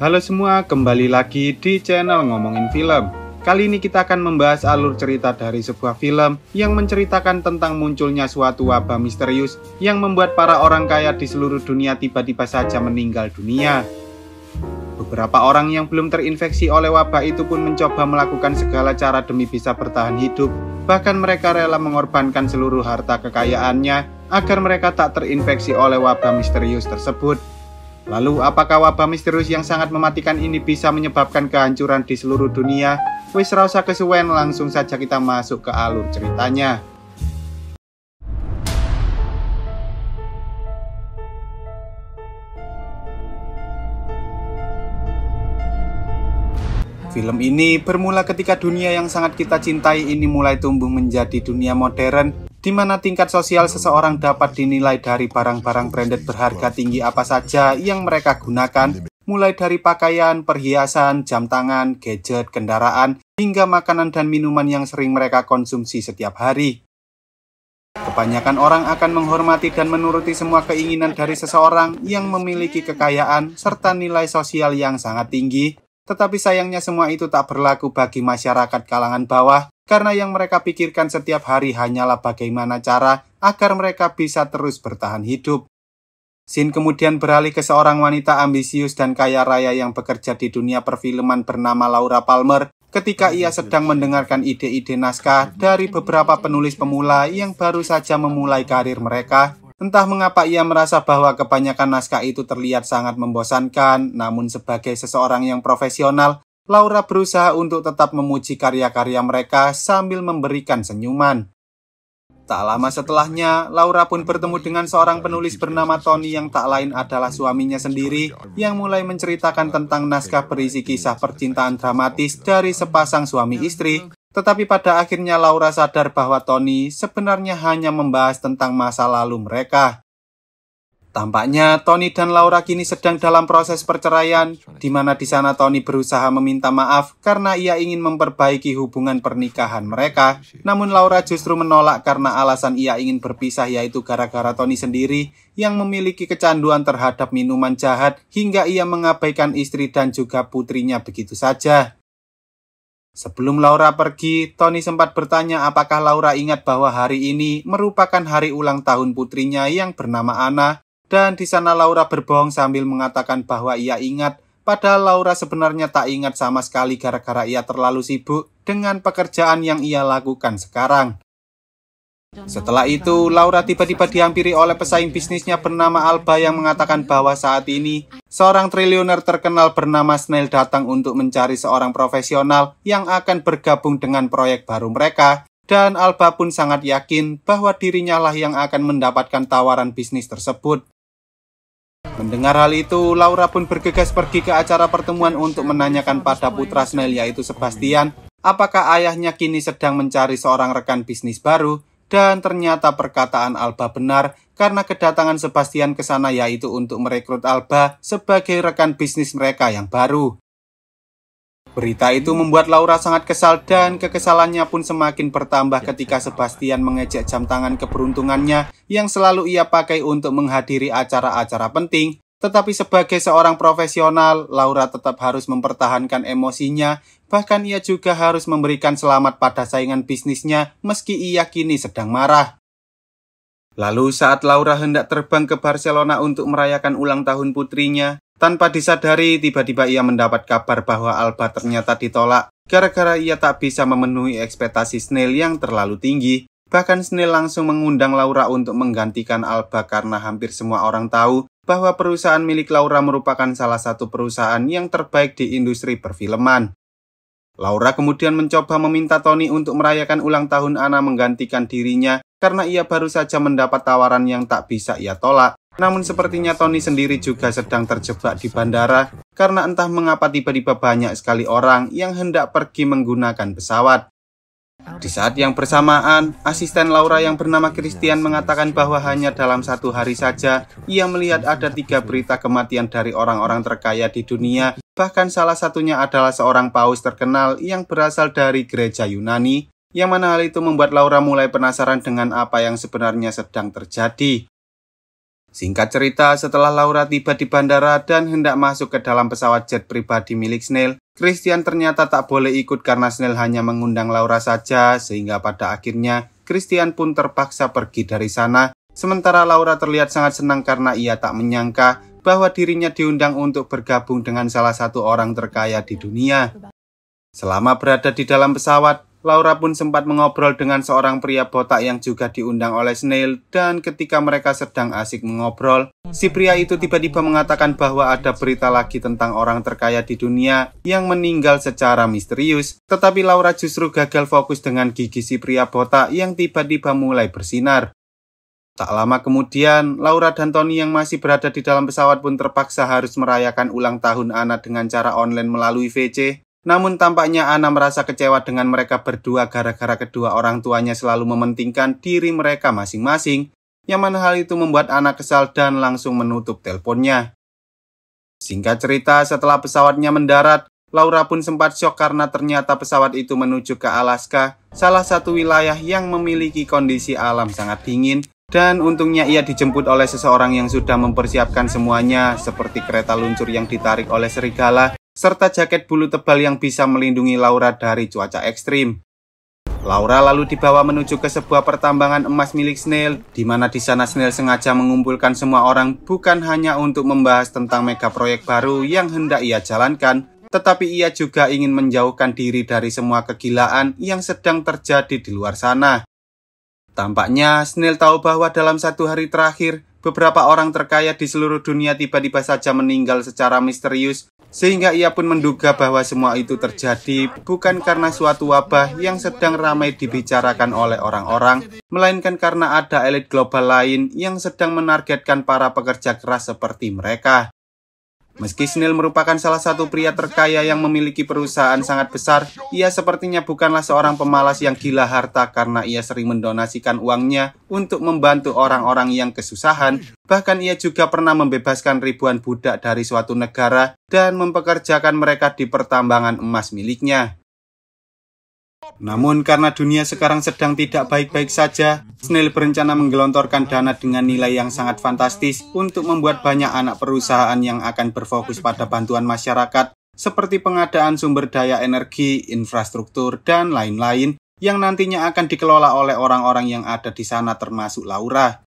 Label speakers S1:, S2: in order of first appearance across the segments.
S1: Halo semua, kembali lagi di channel Ngomongin Film. Kali ini kita akan membahas alur cerita dari sebuah film yang menceritakan tentang munculnya suatu wabah misterius yang membuat para orang kaya di seluruh dunia tiba-tiba saja meninggal dunia. Beberapa orang yang belum terinfeksi oleh wabah itu pun mencoba melakukan segala cara demi bisa bertahan hidup. Bahkan mereka rela mengorbankan seluruh harta kekayaannya agar mereka tak terinfeksi oleh wabah misterius tersebut. Lalu, apakah wabah misterius yang sangat mematikan ini bisa menyebabkan kehancuran di seluruh dunia? Wis ra usah kesuwen, langsung saja kita masuk ke alur ceritanya. Film ini bermula ketika dunia yang sangat kita cintai ini mulai tumbuh menjadi dunia modern, di mana tingkat sosial seseorang dapat dinilai dari barang-barang branded berharga tinggi apa saja yang mereka gunakan, mulai dari pakaian, perhiasan, jam tangan, gadget, kendaraan, hingga makanan dan minuman yang sering mereka konsumsi setiap hari. Kebanyakan orang akan menghormati dan menuruti semua keinginan dari seseorang yang memiliki kekayaan serta nilai sosial yang sangat tinggi. Tetapi sayangnya semua itu tak berlaku bagi masyarakat kalangan bawah, karena yang mereka pikirkan setiap hari hanyalah bagaimana cara agar mereka bisa terus bertahan hidup. Scene kemudian beralih ke seorang wanita ambisius dan kaya raya yang bekerja di dunia perfilman bernama Laura Palmer, ketika ia sedang mendengarkan ide-ide naskah dari beberapa penulis pemula yang baru saja memulai karir mereka. Entah mengapa ia merasa bahwa kebanyakan naskah itu terlihat sangat membosankan, namun sebagai seseorang yang profesional, Laura berusaha untuk tetap memuji karya-karya mereka sambil memberikan senyuman. Tak lama setelahnya, Laura pun bertemu dengan seorang penulis bernama Tony yang tak lain adalah suaminya sendiri, yang mulai menceritakan tentang naskah berisi kisah percintaan dramatis dari sepasang suami istri. Tetapi pada akhirnya Laura sadar bahwa Tony sebenarnya hanya membahas tentang masa lalu mereka. Tampaknya Tony dan Laura kini sedang dalam proses perceraian, di mana di sana Tony berusaha meminta maaf karena ia ingin memperbaiki hubungan pernikahan mereka. Namun Laura justru menolak karena alasan ia ingin berpisah, yaitu gara-gara Tony sendiri yang memiliki kecanduan terhadap minuman jahat hingga ia mengabaikan istri dan juga putrinya begitu saja. Sebelum Laura pergi, Tony sempat bertanya apakah Laura ingat bahwa hari ini merupakan hari ulang tahun putrinya yang bernama Anna, dan di sana Laura berbohong sambil mengatakan bahwa ia ingat, padahal Laura sebenarnya tak ingat sama sekali gara-gara ia terlalu sibuk dengan pekerjaan yang ia lakukan sekarang. Setelah itu, Laura tiba-tiba dihampiri oleh pesaing bisnisnya bernama Alba yang mengatakan bahwa saat ini, seorang triliuner terkenal bernama Snail datang untuk mencari seorang profesional yang akan bergabung dengan proyek baru mereka, dan Alba pun sangat yakin bahwa dirinya lah yang akan mendapatkan tawaran bisnis tersebut. Mendengar hal itu, Laura pun bergegas pergi ke acara pertemuan untuk menanyakan pada putra Snail yaitu Sebastian, apakah ayahnya kini sedang mencari seorang rekan bisnis baru. Dan ternyata perkataan Alba benar, karena kedatangan Sebastian ke sana yaitu untuk merekrut Alba sebagai rekan bisnis mereka yang baru. Berita itu membuat Laura sangat kesal dan kekesalannya pun semakin bertambah ketika Sebastian mengejek jam tangan keberuntungannya yang selalu ia pakai untuk menghadiri acara-acara penting. Tetapi sebagai seorang profesional, Laura tetap harus mempertahankan emosinya, bahkan ia juga harus memberikan selamat pada saingan bisnisnya meski ia kini sedang marah. Lalu saat Laura hendak terbang ke Barcelona untuk merayakan ulang tahun putrinya, tanpa disadari tiba-tiba ia mendapat kabar bahwa Alba ternyata ditolak, gara-gara ia tak bisa memenuhi ekspektasi Snail yang terlalu tinggi. Bahkan Snail langsung mengundang Laura untuk menggantikan Alba karena hampir semua orang tahu bahwa perusahaan milik Laura merupakan salah satu perusahaan yang terbaik di industri perfilman. Laura kemudian mencoba meminta Tony untuk merayakan ulang tahun Anna menggantikan dirinya karena ia baru saja mendapat tawaran yang tak bisa ia tolak. Namun sepertinya Tony sendiri juga sedang terjebak di bandara karena entah mengapa tiba-tiba banyak sekali orang yang hendak pergi menggunakan pesawat. Di saat yang bersamaan, asisten Laura yang bernama Christian mengatakan bahwa hanya dalam satu hari saja, ia melihat ada 3 berita kematian dari orang-orang terkaya di dunia, bahkan salah satunya adalah seorang paus terkenal yang berasal dari gereja Yunani, yang mana hal itu membuat Laura mulai penasaran dengan apa yang sebenarnya sedang terjadi. Singkat cerita, setelah Laura tiba di bandara dan hendak masuk ke dalam pesawat jet pribadi milik Snell, Christian ternyata tak boleh ikut karena Snell hanya mengundang Laura saja, sehingga pada akhirnya Christian pun terpaksa pergi dari sana. Sementara Laura terlihat sangat senang karena ia tak menyangka bahwa dirinya diundang untuk bergabung dengan salah satu orang terkaya di dunia. Selama berada di dalam pesawat, Laura pun sempat mengobrol dengan seorang pria botak yang juga diundang oleh Snell, dan ketika mereka sedang asik mengobrol, si pria itu tiba-tiba mengatakan bahwa ada berita lagi tentang orang terkaya di dunia yang meninggal secara misterius, tetapi Laura justru gagal fokus dengan gigi si pria botak yang tiba-tiba mulai bersinar. Tak lama kemudian, Laura dan Tony yang masih berada di dalam pesawat pun terpaksa harus merayakan ulang tahun Anna dengan cara online melalui VC. Namun tampaknya Anna merasa kecewa dengan mereka berdua gara-gara kedua orang tuanya selalu mementingkan diri mereka masing-masing, yang mana hal itu membuat Anna kesal dan langsung menutup teleponnya. Singkat cerita, setelah pesawatnya mendarat, Laura pun sempat syok karena ternyata pesawat itu menuju ke Alaska, salah satu wilayah yang memiliki kondisi alam sangat dingin, dan untungnya ia dijemput oleh seseorang yang sudah mempersiapkan semuanya, seperti kereta luncur yang ditarik oleh serigala, serta jaket bulu tebal yang bisa melindungi Laura dari cuaca ekstrim. Laura lalu dibawa menuju ke sebuah pertambangan emas milik Snell, di mana di sana Snell sengaja mengumpulkan semua orang bukan hanya untuk membahas tentang mega proyek baru yang hendak ia jalankan, tetapi ia juga ingin menjauhkan diri dari semua kegilaan yang sedang terjadi di luar sana. Tampaknya Snell tahu bahwa dalam satu hari terakhir, beberapa orang terkaya di seluruh dunia tiba-tiba saja meninggal secara misterius, sehingga ia pun menduga bahwa semua itu terjadi bukan karena suatu wabah yang sedang ramai dibicarakan oleh orang-orang, melainkan karena ada elit global lain yang sedang menargetkan para pekerja keras seperti mereka. Meski Snell merupakan salah satu pria terkaya yang memiliki perusahaan sangat besar, ia sepertinya bukanlah seorang pemalas yang gila harta karena ia sering mendonasikan uangnya untuk membantu orang-orang yang kesusahan. Bahkan ia juga pernah membebaskan ribuan budak dari suatu negara dan mempekerjakan mereka di pertambangan emas miliknya. Namun karena dunia sekarang sedang tidak baik-baik saja, Snell berencana menggelontorkan dana dengan nilai yang sangat fantastis untuk membuat banyak anak perusahaan yang akan berfokus pada bantuan masyarakat, seperti pengadaan sumber daya energi, infrastruktur, dan lain-lain, yang nantinya akan dikelola oleh orang-orang yang ada di sana termasuk Laura.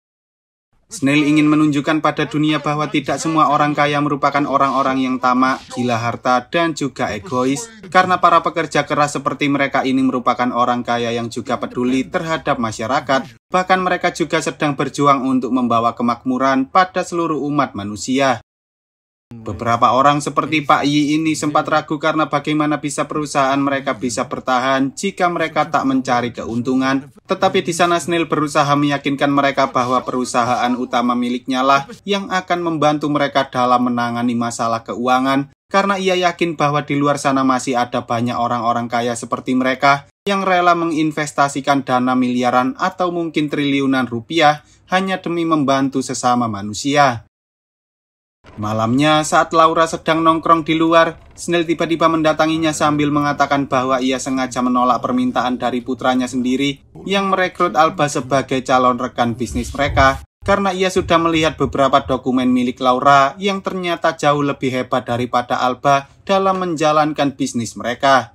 S1: Snell ingin menunjukkan pada dunia bahwa tidak semua orang kaya merupakan orang-orang yang tamak, gila harta, dan juga egois, karena para pekerja keras seperti mereka ini merupakan orang kaya yang juga peduli terhadap masyarakat, bahkan mereka juga sedang berjuang untuk membawa kemakmuran pada seluruh umat manusia. Beberapa orang seperti Pak Yi ini sempat ragu karena bagaimana bisa perusahaan mereka bisa bertahan jika mereka tak mencari keuntungan. Tetapi di sana Snell berusaha meyakinkan mereka bahwa perusahaan utama miliknya lah yang akan membantu mereka dalam menangani masalah keuangan. Karena ia yakin bahwa di luar sana masih ada banyak orang-orang kaya seperti mereka yang rela menginvestasikan dana miliaran atau mungkin triliunan rupiah hanya demi membantu sesama manusia. Malamnya, saat Laura sedang nongkrong di luar, Snell tiba-tiba mendatanginya sambil mengatakan bahwa ia sengaja menolak permintaan dari putranya sendiri yang merekrut Alba sebagai calon rekan bisnis mereka, karena ia sudah melihat beberapa dokumen milik Laura yang ternyata jauh lebih hebat daripada Alba dalam menjalankan bisnis mereka.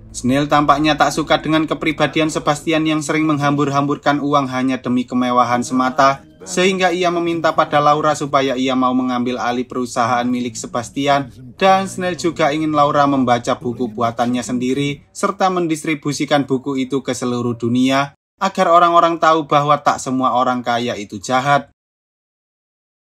S1: Snell tampaknya tak suka dengan kepribadian Sebastian yang sering menghambur-hamburkan uang hanya demi kemewahan semata, sehingga ia meminta pada Laura supaya ia mau mengambil alih perusahaan milik Sebastian, dan Snell juga ingin Laura membaca buku buatannya sendiri, serta mendistribusikan buku itu ke seluruh dunia, agar orang-orang tahu bahwa tak semua orang kaya itu jahat.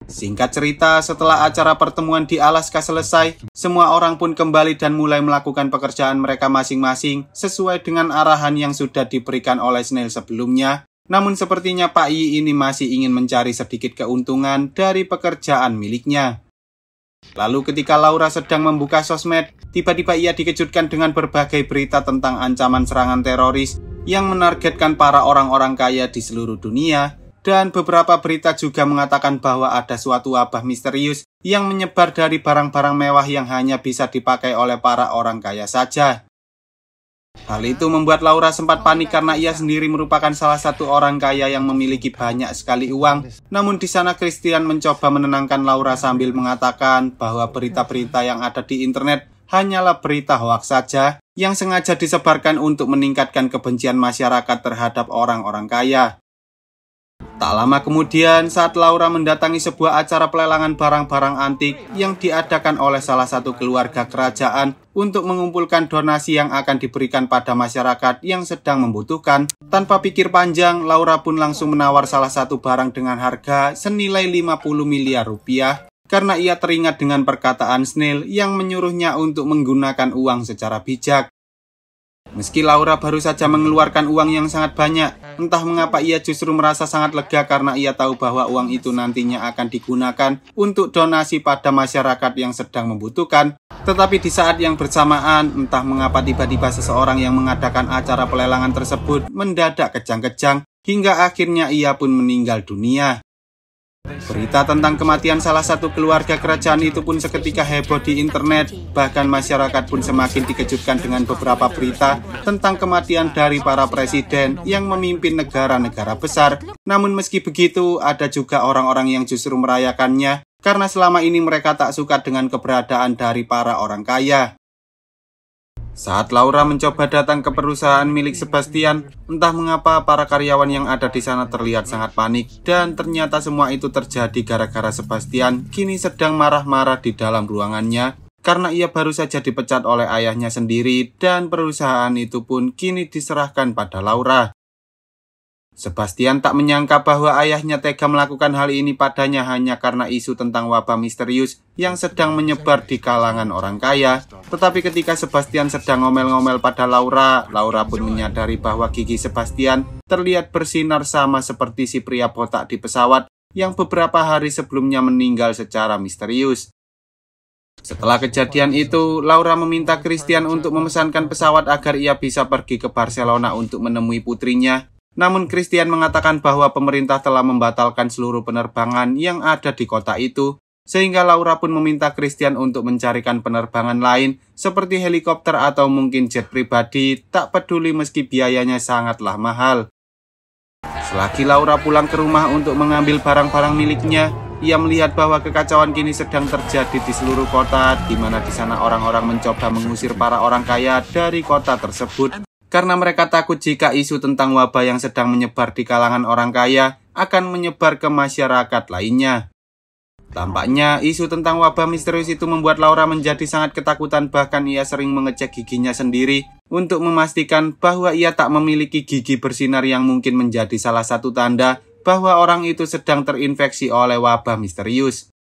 S1: Singkat cerita, setelah acara pertemuan di Alaska selesai, semua orang pun kembali dan mulai melakukan pekerjaan mereka masing-masing sesuai dengan arahan yang sudah diberikan oleh Snell sebelumnya. Namun sepertinya Pak Yi ini masih ingin mencari sedikit keuntungan dari pekerjaan miliknya. Lalu ketika Laura sedang membuka sosmed, tiba-tiba ia dikejutkan dengan berbagai berita tentang ancaman serangan teroris yang menargetkan para orang-orang kaya di seluruh dunia. Dan beberapa berita juga mengatakan bahwa ada suatu wabah misterius yang menyebar dari barang-barang mewah yang hanya bisa dipakai oleh para orang kaya saja. Hal itu membuat Laura sempat panik karena ia sendiri merupakan salah satu orang kaya yang memiliki banyak sekali uang. Namun di sana Christian mencoba menenangkan Laura sambil mengatakan bahwa berita-berita yang ada di internet hanyalah berita hoaks saja yang sengaja disebarkan untuk meningkatkan kebencian masyarakat terhadap orang-orang kaya. Tak lama kemudian, saat Laura mendatangi sebuah acara pelelangan barang-barang antik yang diadakan oleh salah satu keluarga kerajaan untuk mengumpulkan donasi yang akan diberikan pada masyarakat yang sedang membutuhkan, tanpa pikir panjang, Laura pun langsung menawar salah satu barang dengan harga senilai 50 miliar rupiah karena ia teringat dengan perkataan Snail yang menyuruhnya untuk menggunakan uang secara bijak. Meski Laura baru saja mengeluarkan uang yang sangat banyak, entah mengapa ia justru merasa sangat lega karena ia tahu bahwa uang itu nantinya akan digunakan untuk donasi pada masyarakat yang sedang membutuhkan. Tetapi di saat yang bersamaan, entah mengapa tiba-tiba seseorang yang mengadakan acara pelelangan tersebut mendadak kejang-kejang hingga akhirnya ia pun meninggal dunia. Berita tentang kematian salah satu keluarga kerajaan itu pun seketika heboh di internet. Bahkan masyarakat pun semakin dikejutkan dengan beberapa berita tentang kematian dari para presiden yang memimpin negara-negara besar. Namun meski begitu, ada juga orang-orang yang justru merayakannya karena selama ini mereka tak suka dengan keberadaan dari para orang kaya. Saat Laura mencoba datang ke perusahaan milik Sebastian, entah mengapa para karyawan yang ada di sana terlihat sangat panik dan ternyata semua itu terjadi gara-gara Sebastian kini sedang marah-marah di dalam ruangannya karena ia baru saja dipecat oleh ayahnya sendiri dan perusahaan itu pun kini diserahkan pada Laura. Sebastian tak menyangka bahwa ayahnya tega melakukan hal ini padanya hanya karena isu tentang wabah misterius yang sedang menyebar di kalangan orang kaya. Tetapi ketika Sebastian sedang ngomel-ngomel pada Laura, Laura pun menyadari bahwa gigi Sebastian terlihat bersinar sama seperti si pria botak di pesawat yang beberapa hari sebelumnya meninggal secara misterius. Setelah kejadian itu, Laura meminta Christian untuk memesankan pesawat agar ia bisa pergi ke Barcelona untuk menemui putrinya. Namun Christian mengatakan bahwa pemerintah telah membatalkan seluruh penerbangan yang ada di kota itu, sehingga Laura pun meminta Christian untuk mencarikan penerbangan lain seperti helikopter atau mungkin jet pribadi, tak peduli meski biayanya sangatlah mahal. Selagi Laura pulang ke rumah untuk mengambil barang-barang miliknya, ia melihat bahwa kekacauan kini sedang terjadi di seluruh kota, di mana di sana orang-orang mencoba mengusir para orang kaya dari kota tersebut. Karena mereka takut jika isu tentang wabah yang sedang menyebar di kalangan orang kaya akan menyebar ke masyarakat lainnya. Tampaknya isu tentang wabah misterius itu membuat Laura menjadi sangat ketakutan, bahkan ia sering mengecek giginya sendiri untuk memastikan bahwa ia tak memiliki gigi bersinar yang mungkin menjadi salah satu tanda bahwa orang itu sedang terinfeksi oleh wabah misterius.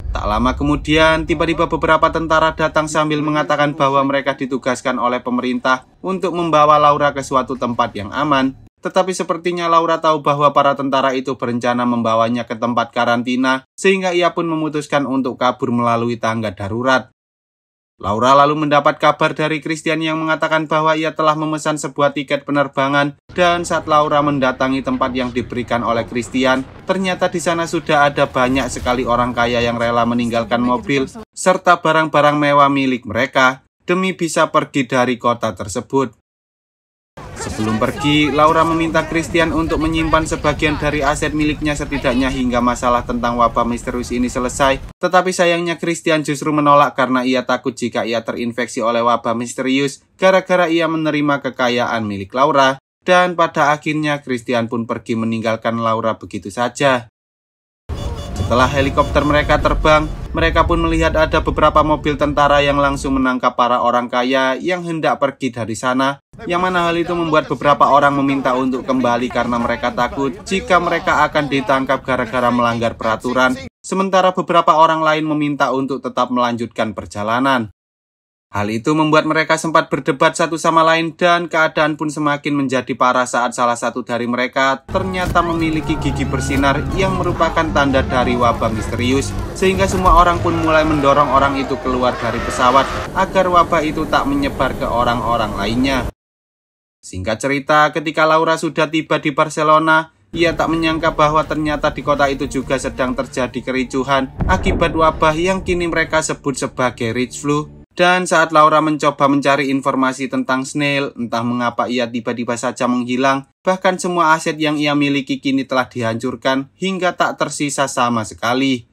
S1: Tak lama kemudian, tiba-tiba beberapa tentara datang sambil mengatakan bahwa mereka ditugaskan oleh pemerintah untuk membawa Laura ke suatu tempat yang aman. Tetapi sepertinya Laura tahu bahwa para tentara itu berencana membawanya ke tempat karantina, sehingga ia pun memutuskan untuk kabur melalui tangga darurat. Laura lalu mendapat kabar dari Christian yang mengatakan bahwa ia telah memesan sebuah tiket penerbangan, dan saat Laura mendatangi tempat yang diberikan oleh Christian, ternyata di sana sudah ada banyak sekali orang kaya yang rela meninggalkan mobil serta barang-barang mewah milik mereka demi bisa pergi dari kota tersebut. Sebelum pergi, Laura meminta Christian untuk menyimpan sebagian dari aset miliknya setidaknya hingga masalah tentang wabah misterius ini selesai. Tetapi sayangnya Christian justru menolak karena ia takut jika ia terinfeksi oleh wabah misterius gara-gara ia menerima kekayaan milik Laura. Dan pada akhirnya Christian pun pergi meninggalkan Laura begitu saja. Setelah helikopter mereka terbang, mereka pun melihat ada beberapa mobil tentara yang langsung menangkap para orang kaya yang hendak pergi dari sana, yang mana hal itu membuat beberapa orang meminta untuk kembali karena mereka takut jika mereka akan ditangkap gara-gara melanggar peraturan, sementara beberapa orang lain meminta untuk tetap melanjutkan perjalanan. Hal itu membuat mereka sempat berdebat satu sama lain dan keadaan pun semakin menjadi parah saat salah satu dari mereka ternyata memiliki gigi bersinar yang merupakan tanda dari wabah misterius, sehingga semua orang pun mulai mendorong orang itu keluar dari pesawat agar wabah itu tak menyebar ke orang-orang lainnya. Singkat cerita, ketika Laura sudah tiba di Barcelona, ia tak menyangka bahwa ternyata di kota itu juga sedang terjadi kericuhan akibat wabah yang kini mereka sebut sebagai rich flu. Dan saat Laura mencoba mencari informasi tentang Snail, entah mengapa ia tiba-tiba saja menghilang, bahkan semua aset yang ia miliki kini telah dihancurkan hingga tak tersisa sama sekali.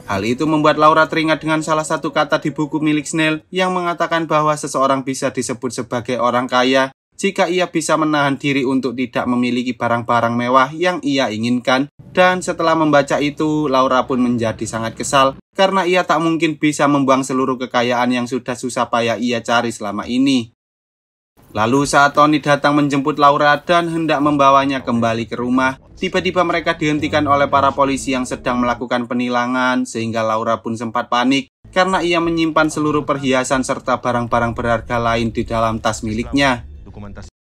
S1: Hal itu membuat Laura teringat dengan salah satu kata di buku milik Snail yang mengatakan bahwa seseorang bisa disebut sebagai orang kaya jika ia bisa menahan diri untuk tidak memiliki barang-barang mewah yang ia inginkan. Dan setelah membaca itu, Laura pun menjadi sangat kesal karena ia tak mungkin bisa membuang seluruh kekayaan yang sudah susah payah ia cari selama ini. Lalu saat Tony datang menjemput Laura dan hendak membawanya kembali ke rumah, tiba-tiba mereka dihentikan oleh para polisi yang sedang melakukan penilangan sehingga Laura pun sempat panik karena ia menyimpan seluruh perhiasan serta barang-barang berharga lain di dalam tas miliknya.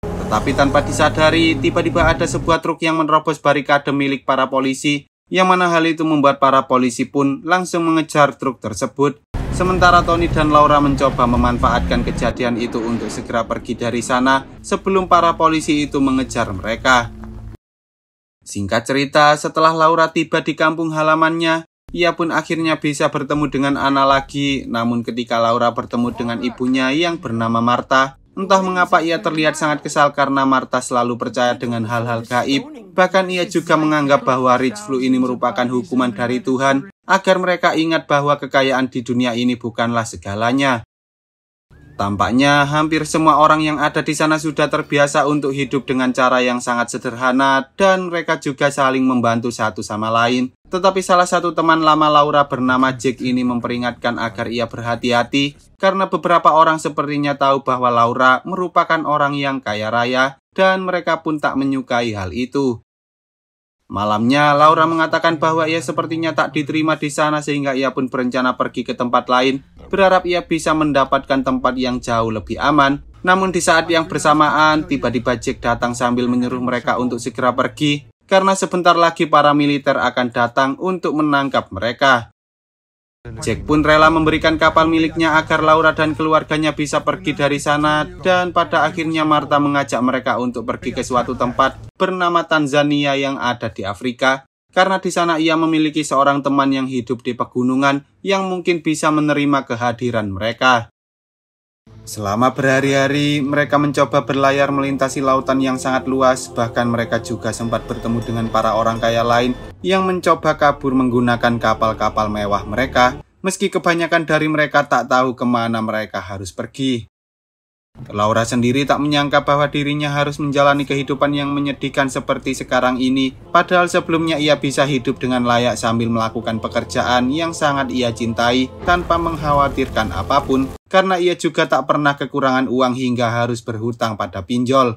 S1: Tetapi tanpa disadari, tiba-tiba ada sebuah truk yang menerobos barikade milik para polisi, yang mana hal itu membuat para polisi pun langsung mengejar truk tersebut. Sementara Tony dan Laura mencoba memanfaatkan kejadian itu untuk segera pergi dari sana sebelum para polisi itu mengejar mereka. Singkat cerita, setelah Laura tiba di kampung halamannya, ia pun akhirnya bisa bertemu dengan Anna lagi. Namun ketika Laura bertemu dengan ibunya yang bernama Martha, entah mengapa ia terlihat sangat kesal karena Martha selalu percaya dengan hal-hal gaib. Bahkan ia juga menganggap bahwa rich flu ini merupakan hukuman dari Tuhan agar mereka ingat bahwa kekayaan di dunia ini bukanlah segalanya. Tampaknya hampir semua orang yang ada di sana sudah terbiasa untuk hidup dengan cara yang sangat sederhana dan mereka juga saling membantu satu sama lain. Tetapi salah satu teman lama Laura bernama Jack ini memperingatkan agar ia berhati-hati karena beberapa orang sepertinya tahu bahwa Laura merupakan orang yang kaya raya dan mereka pun tak menyukai hal itu. Malamnya, Laura mengatakan bahwa ia sepertinya tak diterima di sana sehingga ia pun berencana pergi ke tempat lain, berharap ia bisa mendapatkan tempat yang jauh lebih aman. Namun di saat yang bersamaan, tiba-tiba Jack datang sambil menyuruh mereka untuk segera pergi, karena sebentar lagi para militer akan datang untuk menangkap mereka. Jack pun rela memberikan kapal miliknya agar Laura dan keluarganya bisa pergi dari sana, dan pada akhirnya Martha mengajak mereka untuk pergi ke suatu tempat bernama Tanzania yang ada di Afrika, karena di sana ia memiliki seorang teman yang hidup di pegunungan yang mungkin bisa menerima kehadiran mereka. Selama berhari-hari, mereka mencoba berlayar melintasi lautan yang sangat luas, bahkan mereka juga sempat bertemu dengan para orang kaya lain yang mencoba kabur menggunakan kapal-kapal mewah mereka, meski kebanyakan dari mereka tak tahu kemana mereka harus pergi. Laura sendiri tak menyangka bahwa dirinya harus menjalani kehidupan yang menyedihkan seperti sekarang ini, padahal sebelumnya ia bisa hidup dengan layak sambil melakukan pekerjaan yang sangat ia cintai tanpa mengkhawatirkan apapun, karena ia juga tak pernah kekurangan uang hingga harus berhutang pada pinjol.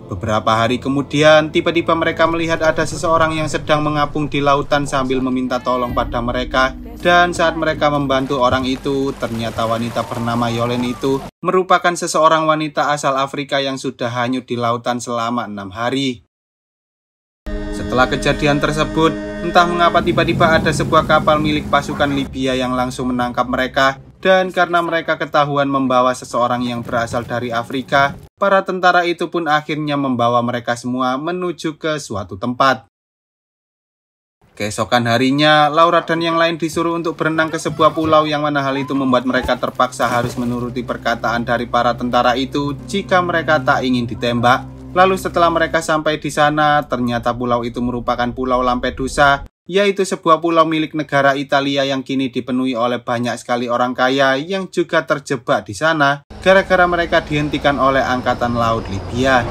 S1: Beberapa hari kemudian, tiba-tiba mereka melihat ada seseorang yang sedang mengapung di lautan sambil meminta tolong pada mereka. Dan saat mereka membantu orang itu, ternyata wanita bernama Yolen itu merupakan seseorang wanita asal Afrika yang sudah hanyut di lautan selama 6 hari. Setelah kejadian tersebut, entah mengapa tiba-tiba ada sebuah kapal milik pasukan Libya yang langsung menangkap mereka. Dan karena mereka ketahuan membawa seseorang yang berasal dari Afrika, para tentara itu pun akhirnya membawa mereka semua menuju ke suatu tempat. Keesokan harinya, Laura dan yang lain disuruh untuk berenang ke sebuah pulau yang mana hal itu membuat mereka terpaksa harus menuruti perkataan dari para tentara itu jika mereka tak ingin ditembak. Lalu setelah mereka sampai di sana, ternyata pulau itu merupakan Pulau Lampedusa, yaitu sebuah pulau milik negara Italia yang kini dipenuhi oleh banyak sekali orang kaya yang juga terjebak di sana gara-gara mereka dihentikan oleh Angkatan Laut Libya.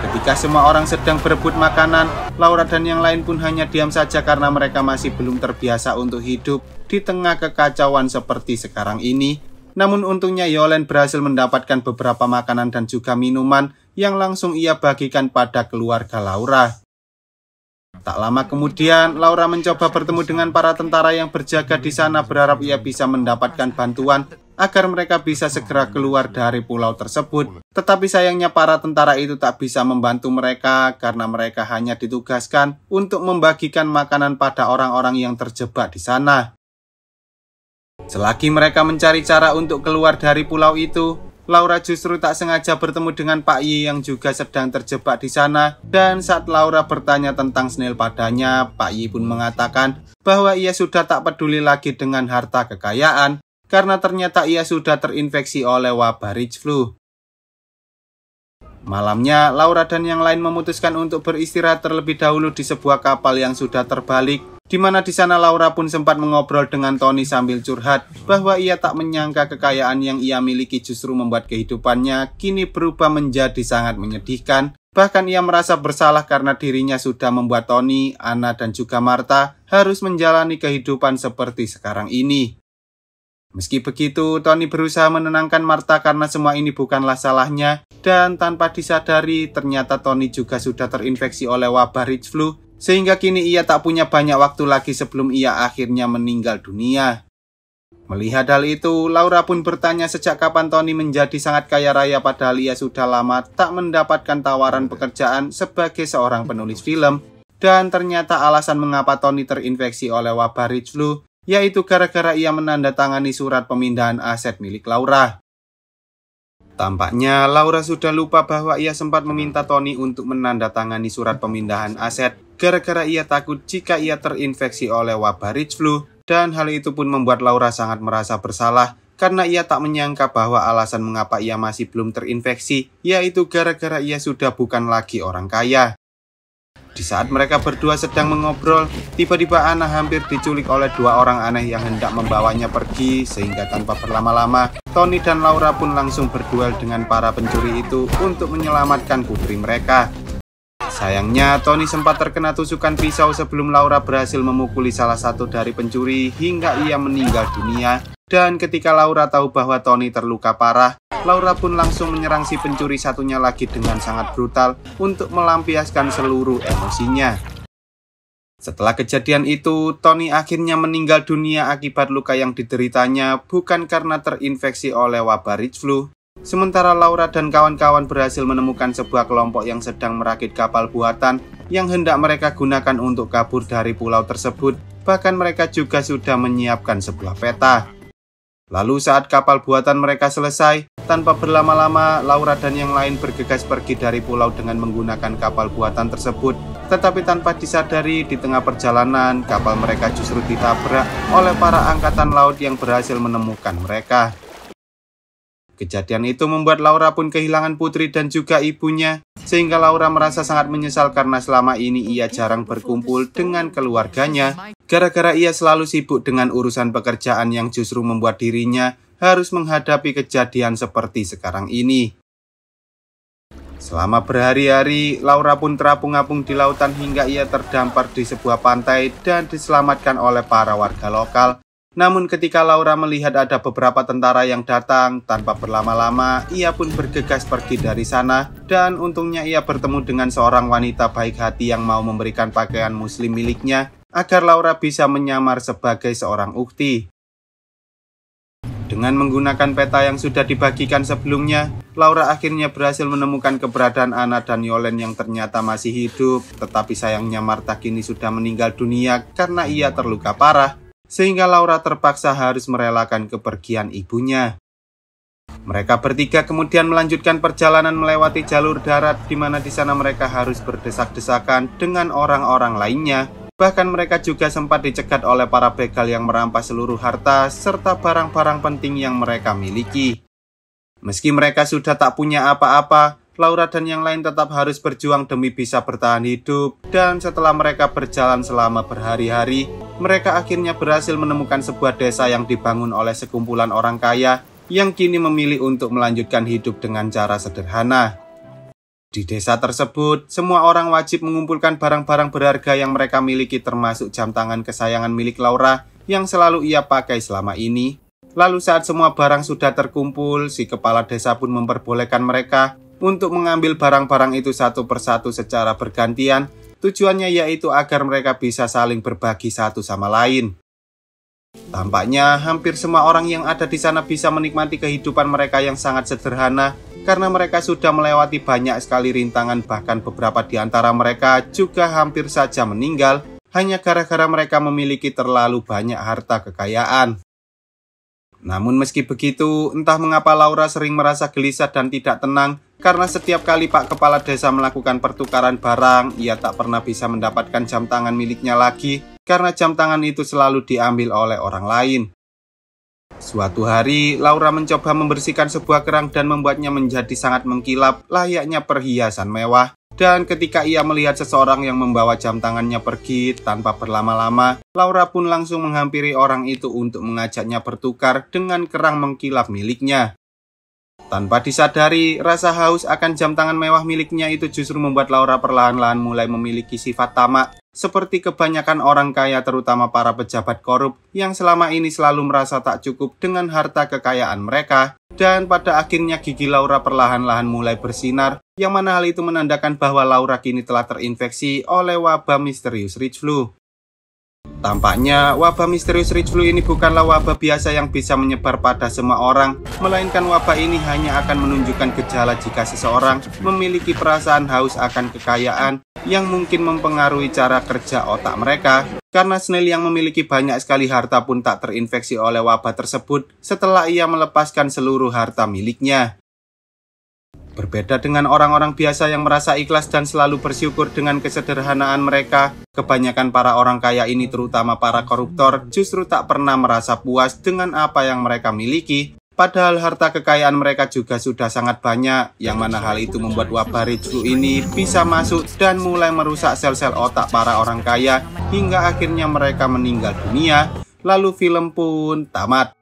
S1: Ketika semua orang sedang berebut makanan, Laura dan yang lain pun hanya diam saja karena mereka masih belum terbiasa untuk hidup di tengah kekacauan seperti sekarang ini. Namun untungnya Yolen berhasil mendapatkan beberapa makanan dan juga minuman yang langsung ia bagikan pada keluarga Laura. Tak lama kemudian, Laura mencoba bertemu dengan para tentara yang berjaga di sana berharap ia bisa mendapatkan bantuan agar mereka bisa segera keluar dari pulau tersebut. Tetapi sayangnya para tentara itu tak bisa membantu mereka karena mereka hanya ditugaskan untuk membagikan makanan pada orang-orang yang terjebak di sana. Selagi mereka mencari cara untuk keluar dari pulau itu, Laura justru tak sengaja bertemu dengan Pak Yi yang juga sedang terjebak di sana. Dan saat Laura bertanya tentang Snail padanya, Pak Yi pun mengatakan bahwa ia sudah tak peduli lagi dengan harta kekayaan karena ternyata ia sudah terinfeksi oleh wabah Rich Flu. Malamnya, Laura dan yang lain memutuskan untuk beristirahat terlebih dahulu di sebuah kapal yang sudah terbalik, di mana di sana Laura pun sempat mengobrol dengan Tony sambil curhat bahwa ia tak menyangka kekayaan yang ia miliki justru membuat kehidupannya kini berubah menjadi sangat menyedihkan. Bahkan ia merasa bersalah karena dirinya sudah membuat Tony, Anna, dan juga Martha harus menjalani kehidupan seperti sekarang ini. Meski begitu, Tony berusaha menenangkan Martha karena semua ini bukanlah salahnya, dan tanpa disadari ternyata Tony juga sudah terinfeksi oleh wabah Rich Flu, sehingga kini ia tak punya banyak waktu lagi sebelum ia akhirnya meninggal dunia. Melihat hal itu, Laura pun bertanya sejak kapan Tony menjadi sangat kaya raya padahal ia sudah lama tak mendapatkan tawaran pekerjaan sebagai seorang penulis film, dan ternyata alasan mengapa Tony terinfeksi oleh wabah Rich Flu yaitu gara-gara ia menandatangani surat pemindahan aset milik Laura. Tampaknya Laura sudah lupa bahwa ia sempat meminta Tony untuk menandatangani surat pemindahan aset gara-gara ia takut jika ia terinfeksi oleh wabah Rich Flu, dan hal itu pun membuat Laura sangat merasa bersalah karena ia tak menyangka bahwa alasan mengapa ia masih belum terinfeksi yaitu gara-gara ia sudah bukan lagi orang kaya. Di saat mereka berdua sedang mengobrol, tiba-tiba Anna hampir diculik oleh dua orang aneh yang hendak membawanya pergi, sehingga tanpa berlama-lama, Tony dan Laura pun langsung berduel dengan para pencuri itu untuk menyelamatkan putri mereka. Sayangnya, Tony sempat terkena tusukan pisau sebelum Laura berhasil memukuli salah satu dari pencuri hingga ia meninggal dunia. Dan ketika Laura tahu bahwa Tony terluka parah, Laura pun langsung menyerang si pencuri satunya lagi dengan sangat brutal untuk melampiaskan seluruh emosinya. Setelah kejadian itu, Tony akhirnya meninggal dunia akibat luka yang dideritanya bukan karena terinfeksi oleh wabah Rich Flu. Sementara Laura dan kawan-kawan berhasil menemukan sebuah kelompok yang sedang merakit kapal buatan yang hendak mereka gunakan untuk kabur dari pulau tersebut. Bahkan mereka juga sudah menyiapkan sebuah peta. Lalu saat kapal buatan mereka selesai, tanpa berlama-lama Laura dan yang lain bergegas pergi dari pulau dengan menggunakan kapal buatan tersebut. Tetapi tanpa disadari di tengah perjalanan, kapal mereka justru ditabrak oleh para angkatan laut yang berhasil menemukan mereka. Kejadian itu membuat Laura pun kehilangan putri dan juga ibunya, sehingga Laura merasa sangat menyesal karena selama ini ia jarang berkumpul dengan keluarganya, gara-gara ia selalu sibuk dengan urusan pekerjaan yang justru membuat dirinya harus menghadapi kejadian seperti sekarang ini. Selama berhari-hari, Laura pun terapung-apung di lautan hingga ia terdampar di sebuah pantai dan diselamatkan oleh para warga lokal. Namun ketika Laura melihat ada beberapa tentara yang datang, tanpa berlama-lama ia pun bergegas pergi dari sana, dan untungnya ia bertemu dengan seorang wanita baik hati yang mau memberikan pakaian muslim miliknya agar Laura bisa menyamar sebagai seorang ukti. Dengan menggunakan peta yang sudah dibagikan sebelumnya, Laura akhirnya berhasil menemukan keberadaan Anna dan Yolen yang ternyata masih hidup, tetapi sayangnya Martha kini sudah meninggal dunia karena ia terluka parah, sehingga Laura terpaksa harus merelakan kepergian ibunya. Mereka bertiga kemudian melanjutkan perjalanan melewati jalur darat di mana di sana mereka harus berdesak-desakan dengan orang-orang lainnya. Bahkan mereka juga sempat dicegat oleh para begal yang merampas seluruh harta serta barang-barang penting yang mereka miliki. Meski mereka sudah tak punya apa-apa, Laura dan yang lain tetap harus berjuang demi bisa bertahan hidup, dan setelah mereka berjalan selama berhari-hari, mereka akhirnya berhasil menemukan sebuah desa yang dibangun oleh sekumpulan orang kaya yang kini memilih untuk melanjutkan hidup dengan cara sederhana. Di desa tersebut, semua orang wajib mengumpulkan barang-barang berharga yang mereka miliki termasuk jam tangan kesayangan milik Laura yang selalu ia pakai selama ini. Lalu saat semua barang sudah terkumpul, si kepala desa pun memperbolehkan mereka untuk mengambil barang-barang itu satu persatu secara bergantian. Tujuannya yaitu agar mereka bisa saling berbagi satu sama lain. Tampaknya hampir semua orang yang ada di sana bisa menikmati kehidupan mereka yang sangat sederhana karena mereka sudah melewati banyak sekali rintangan, bahkan beberapa di antara mereka juga hampir saja meninggal hanya gara-gara mereka memiliki terlalu banyak harta kekayaan. Namun meski begitu, entah mengapa Laura sering merasa gelisah dan tidak tenang karena setiap kali Pak Kepala Desa melakukan pertukaran barang, ia tak pernah bisa mendapatkan jam tangan miliknya lagi karena jam tangan itu selalu diambil oleh orang lain. Suatu hari, Laura mencoba membersihkan sebuah kerang dan membuatnya menjadi sangat mengkilap, layaknya perhiasan mewah. Dan ketika ia melihat seseorang yang membawa jam tangannya pergi tanpa berlama-lama, Laura pun langsung menghampiri orang itu untuk mengajaknya bertukar dengan kerang mengkilap miliknya. Tanpa disadari, rasa haus akan jam tangan mewah miliknya itu justru membuat Laura perlahan-lahan mulai memiliki sifat tamak, seperti kebanyakan orang kaya terutama para pejabat korup yang selama ini selalu merasa tak cukup dengan harta kekayaan mereka. Dan pada akhirnya gigi Laura perlahan-lahan mulai bersinar, yang mana hal itu menandakan bahwa Laura kini telah terinfeksi oleh wabah misterius rich flu. Tampaknya wabah misterius rich flu ini bukanlah wabah biasa yang bisa menyebar pada semua orang, melainkan wabah ini hanya akan menunjukkan gejala jika seseorang memiliki perasaan haus akan kekayaan yang mungkin mempengaruhi cara kerja otak mereka. Karena snail yang memiliki banyak sekali harta pun tak terinfeksi oleh wabah tersebut setelah ia melepaskan seluruh harta miliknya. Berbeda dengan orang-orang biasa yang merasa ikhlas dan selalu bersyukur dengan kesederhanaan mereka, kebanyakan para orang kaya ini terutama para koruptor justru tak pernah merasa puas dengan apa yang mereka miliki. Padahal harta kekayaan mereka juga sudah sangat banyak, yang mana hal itu membuat wabah rich flu ini bisa masuk dan mulai merusak sel-sel otak para orang kaya hingga akhirnya mereka meninggal dunia, lalu film pun tamat.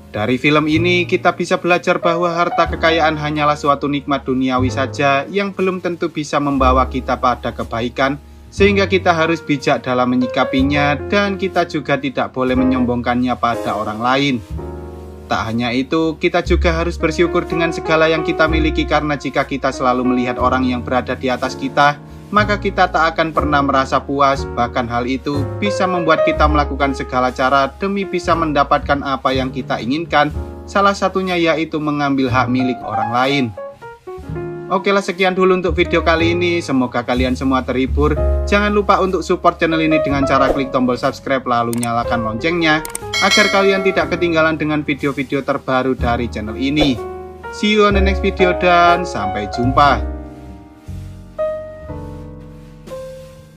S1: Dari film ini, kita bisa belajar bahwa harta kekayaan hanyalah suatu nikmat duniawi saja yang belum tentu bisa membawa kita pada kebaikan, sehingga kita harus bijak dalam menyikapinya dan kita juga tidak boleh menyombongkannya pada orang lain. Tak hanya itu, kita juga harus bersyukur dengan segala yang kita miliki karena jika kita selalu melihat orang yang berada di atas kita, maka kita tak akan pernah merasa puas, bahkan hal itu bisa membuat kita melakukan segala cara demi bisa mendapatkan apa yang kita inginkan, salah satunya yaitu mengambil hak milik orang lain. Oke lah, sekian dulu untuk video kali ini, semoga kalian semua terhibur. Jangan lupa untuk support channel ini dengan cara klik tombol subscribe lalu nyalakan loncengnya, agar kalian tidak ketinggalan dengan video-video terbaru dari channel ini. See you on the next video dan sampai jumpa.